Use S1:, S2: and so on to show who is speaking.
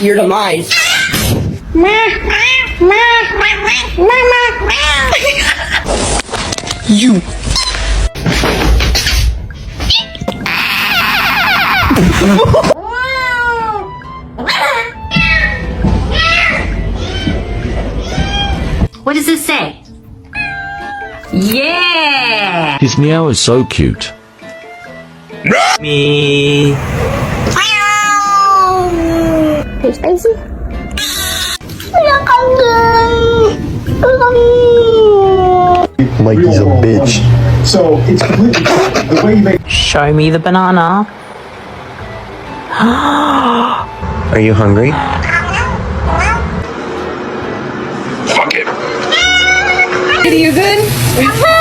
S1: your demise. You.
S2: What does this say? Yeah!
S3: His meow is so cute.
S4: Me.
S5: Hey, Spicy.
S6: Mikey's a bitch.
S7: So it's completely the way you make.
S4: Show me the banana.
S6: Are you hungry?
S1: Are you good?